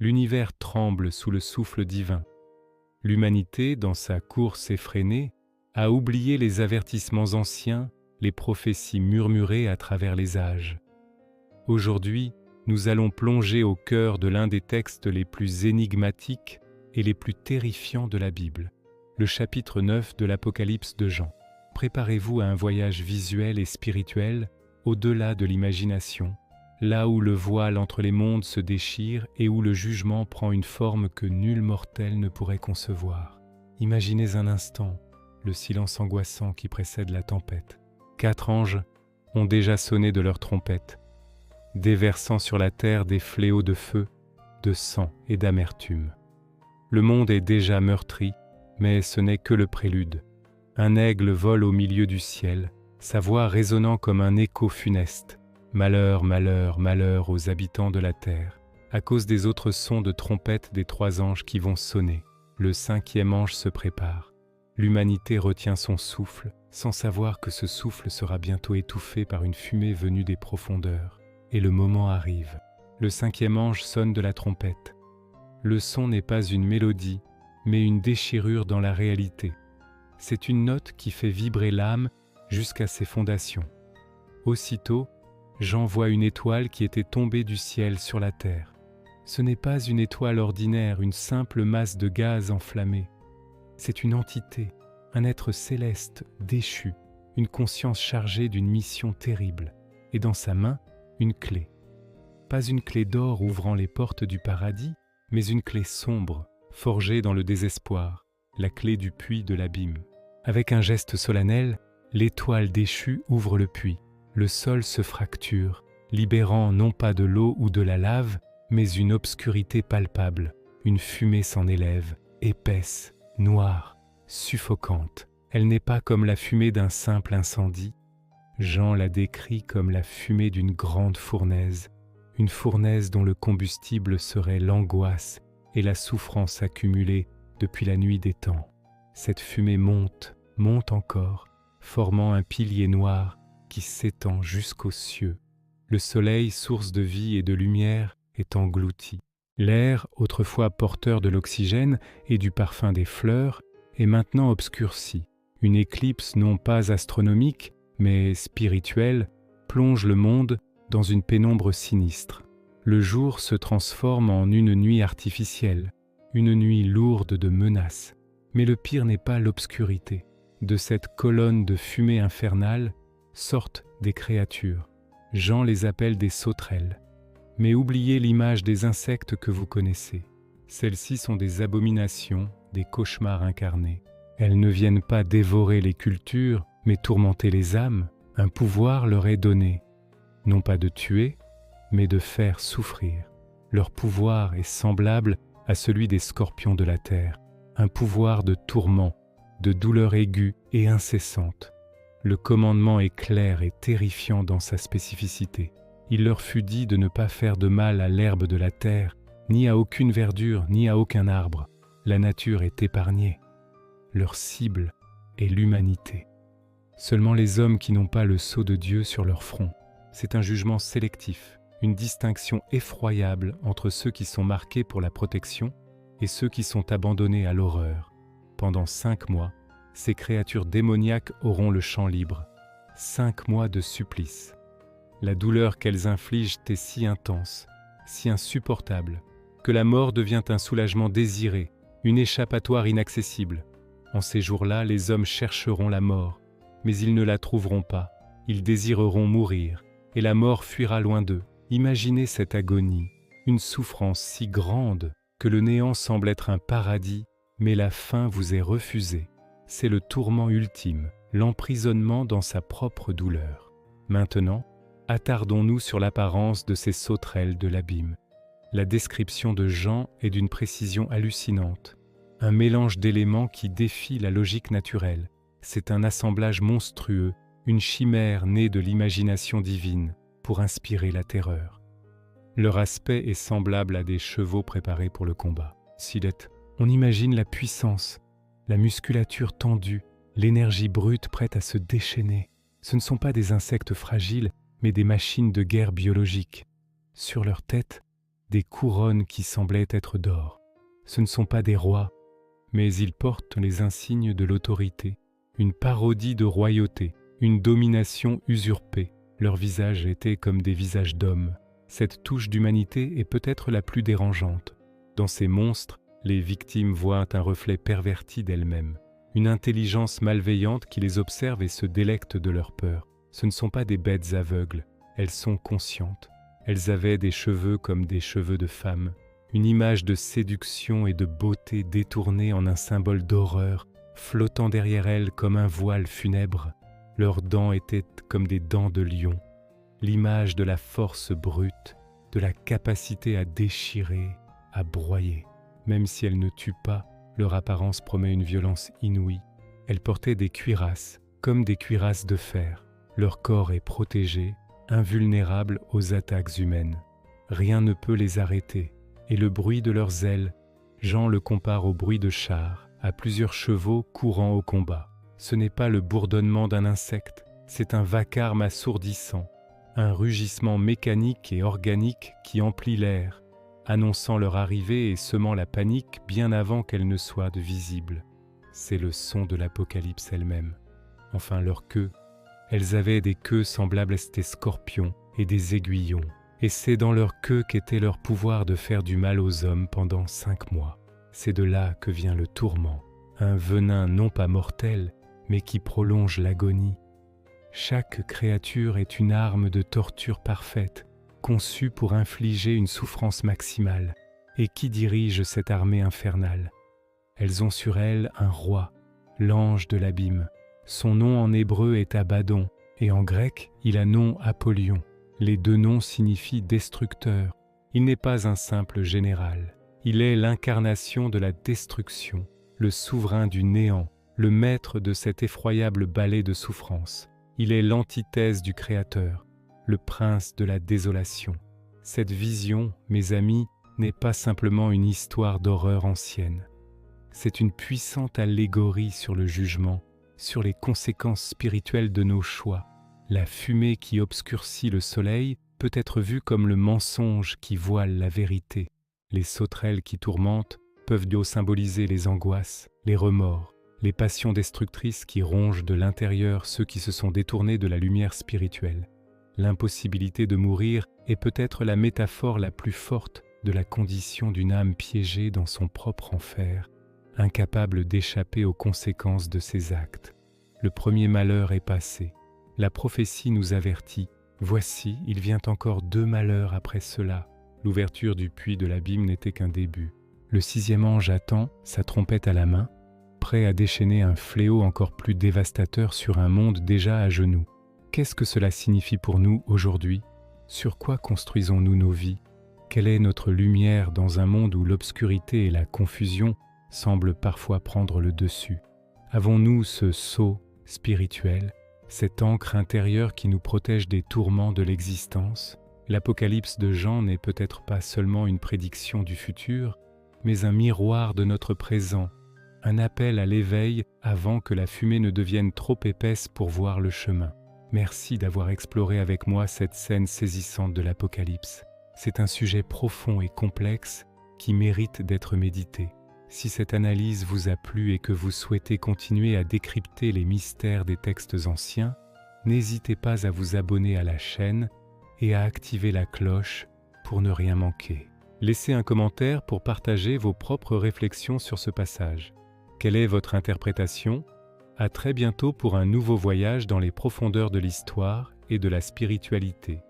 L'univers tremble sous le souffle divin. L'humanité, dans sa course effrénée, a oublié les avertissements anciens, les prophéties murmurées à travers les âges. Aujourd'hui, nous allons plonger au cœur de l'un des textes les plus énigmatiques et les plus terrifiants de la Bible, le chapitre 9 de l'Apocalypse de Jean. Préparez-vous à un voyage visuel et spirituel au-delà de l'imagination, là où le voile entre les mondes se déchire et où le jugement prend une forme que nul mortel ne pourrait concevoir. Imaginez un instant le silence angoissant qui précède la tempête. 4 anges ont déjà sonné de leurs trompettes, déversant sur la terre des fléaux de feu, de sang et d'amertume. Le monde est déjà meurtri, mais ce n'est que le prélude. Un aigle vole au milieu du ciel, sa voix résonnant comme un écho funeste. Malheur, malheur, malheur aux habitants de la terre, à cause des autres sons de trompette des 3 anges qui vont sonner. Le 5e ange se prépare. L'humanité retient son souffle, sans savoir que ce souffle sera bientôt étouffé par une fumée venue des profondeurs. Et le moment arrive. Le 5e ange sonne de la trompette. Le son n'est pas une mélodie, mais une déchirure dans la réalité. C'est une note qui fait vibrer l'âme jusqu'à ses fondations. Aussitôt, Jean voit une étoile qui était tombée du ciel sur la terre. Ce n'est pas une étoile ordinaire, une simple masse de gaz enflammé. C'est une entité, un être céleste, déchu, une conscience chargée d'une mission terrible, et dans sa main, une clé. Pas une clé d'or ouvrant les portes du paradis, mais une clé sombre, forgée dans le désespoir, la clé du puits de l'abîme. Avec un geste solennel, l'étoile déchue ouvre le puits. Le sol se fracture, libérant non pas de l'eau ou de la lave, mais une obscurité palpable. Une fumée s'en élève, épaisse, noire, suffocante. Elle n'est pas comme la fumée d'un simple incendie. Jean la décrit comme la fumée d'une grande fournaise, une fournaise dont le combustible serait l'angoisse et la souffrance accumulée depuis la nuit des temps. Cette fumée monte, monte encore, formant un pilier noir qui s'étend jusqu'aux cieux. Le soleil, source de vie et de lumière, est englouti. L'air, autrefois porteur de l'oxygène et du parfum des fleurs, est maintenant obscurci. Une éclipse non pas astronomique, mais spirituelle, plonge le monde dans une pénombre sinistre. Le jour se transforme en une nuit artificielle, une nuit lourde de menaces. Mais le pire n'est pas l'obscurité. De cette colonne de fumée infernale sortent des créatures. Jean les appelle des sauterelles. Mais oubliez l'image des insectes que vous connaissez. Celles-ci sont des abominations, des cauchemars incarnés. Elles ne viennent pas dévorer les cultures, mais tourmenter les âmes. Un pouvoir leur est donné, non pas de tuer, mais de faire souffrir. Leur pouvoir est semblable à celui des scorpions de la terre, un pouvoir de tourment, de douleur aiguë et incessante. Le commandement est clair et terrifiant dans sa spécificité. Il leur fut dit de ne pas faire de mal à l'herbe de la terre, ni à aucune verdure, ni à aucun arbre. La nature est épargnée. Leur cible est l'humanité. Seulement les hommes qui n'ont pas le sceau de Dieu sur leur front. C'est un jugement sélectif, une distinction effroyable entre ceux qui sont marqués pour la protection et ceux qui sont abandonnés à l'horreur. Pendant 5 mois, ces créatures démoniaques auront le champ libre. 5 mois de supplice. La douleur qu'elles infligent est si intense, si insupportable, que la mort devient un soulagement désiré, une échappatoire inaccessible. En ces jours-là, les hommes chercheront la mort, mais ils ne la trouveront pas. Ils désireront mourir, et la mort fuira loin d'eux. Imaginez cette agonie, une souffrance si grande que le néant semble être un paradis, mais la fin vous est refusée. C'est le tourment ultime, l'emprisonnement dans sa propre douleur. Maintenant, attardons-nous sur l'apparence de ces sauterelles de l'abîme. La description de Jean est d'une précision hallucinante, un mélange d'éléments qui défie la logique naturelle. C'est un assemblage monstrueux, une chimère née de l'imagination divine pour inspirer la terreur. Leur aspect est semblable à des chevaux préparés pour le combat. Silhouette, on imagine la puissance, la musculature tendue, l'énergie brute prête à se déchaîner. Ce ne sont pas des insectes fragiles, mais des machines de guerre biologiques. Sur leur tête, des couronnes qui semblaient être d'or. Ce ne sont pas des rois, mais ils portent les insignes de l'autorité, une parodie de royauté, une domination usurpée. Leurs visages étaient comme des visages d'hommes. Cette touche d'humanité est peut-être la plus dérangeante. Dans ces monstres, les victimes voient un reflet perverti d'elles-mêmes, une intelligence malveillante qui les observe et se délecte de leur peur. Ce ne sont pas des bêtes aveugles, elles sont conscientes. Elles avaient des cheveux comme des cheveux de femmes, une image de séduction et de beauté détournée en un symbole d'horreur, flottant derrière elles comme un voile funèbre. Leurs dents étaient comme des dents de lion, l'image de la force brute, de la capacité à déchirer, à broyer. Même si elles ne tuent pas, leur apparence promet une violence inouïe. Elles portaient des cuirasses, comme des cuirasses de fer. Leur corps est protégé, invulnérable aux attaques humaines. Rien ne peut les arrêter, et le bruit de leurs ailes, Jean le compare au bruit de chars, à plusieurs chevaux courant au combat. Ce n'est pas le bourdonnement d'un insecte, c'est un vacarme assourdissant, un rugissement mécanique et organique qui emplit l'air, annonçant leur arrivée et semant la panique bien avant qu'elle ne soit visible. C'est le son de l'Apocalypse elle-même. Enfin, leurs queues. Elles avaient des queues semblables à des scorpions et des aiguillons, et c'est dans leur queue qu'était leur pouvoir de faire du mal aux hommes pendant 5 mois. C'est de là que vient le tourment, un venin non pas mortel, mais qui prolonge l'agonie. Chaque créature est une arme de torture parfaite, conçue pour infliger une souffrance maximale. Et qui dirige cette armée infernale? Elles ont sur elles un roi, l'ange de l'abîme. Son nom en hébreu est Abaddon, et en grec, il a nom Apollyon. Les deux noms signifient destructeur. Il n'est pas un simple général. Il est l'incarnation de la destruction, le souverain du néant, le maître de cet effroyable ballet de souffrance. Il est l'antithèse du Créateur, le prince de la désolation. Cette vision, mes amis, n'est pas simplement une histoire d'horreur ancienne. C'est une puissante allégorie sur le jugement, sur les conséquences spirituelles de nos choix. La fumée qui obscurcit le soleil peut être vue comme le mensonge qui voile la vérité. Les sauterelles qui tourmentent peuvent symboliser les angoisses, les remords, les passions destructrices qui rongent de l'intérieur ceux qui se sont détournés de la lumière spirituelle. L'impossibilité de mourir est peut-être la métaphore la plus forte de la condition d'une âme piégée dans son propre enfer, incapable d'échapper aux conséquences de ses actes. Le premier malheur est passé. La prophétie nous avertit. Voici, il vient encore 2 malheurs après cela. L'ouverture du puits de l'abîme n'était qu'un début. Le 6e ange attend, sa trompette à la main, prêt à déchaîner un fléau encore plus dévastateur sur un monde déjà à genoux. Qu'est-ce que cela signifie pour nous aujourd'hui? Sur quoi construisons-nous nos vies? Quelle est notre lumière dans un monde où l'obscurité et la confusion semblent parfois prendre le dessus? Avons-nous ce sceau spirituel, cette ancre intérieure qui nous protège des tourments de l'existence? L'Apocalypse de Jean n'est peut-être pas seulement une prédiction du futur, mais un miroir de notre présent, un appel à l'éveil avant que la fumée ne devienne trop épaisse pour voir le chemin. Merci d'avoir exploré avec moi cette scène saisissante de l'Apocalypse. C'est un sujet profond et complexe qui mérite d'être médité. Si cette analyse vous a plu et que vous souhaitez continuer à décrypter les mystères des textes anciens, n'hésitez pas à vous abonner à la chaîne et à activer la cloche pour ne rien manquer. Laissez un commentaire pour partager vos propres réflexions sur ce passage. Quelle est votre interprétation? À très bientôt pour un nouveau voyage dans les profondeurs de l'histoire et de la spiritualité.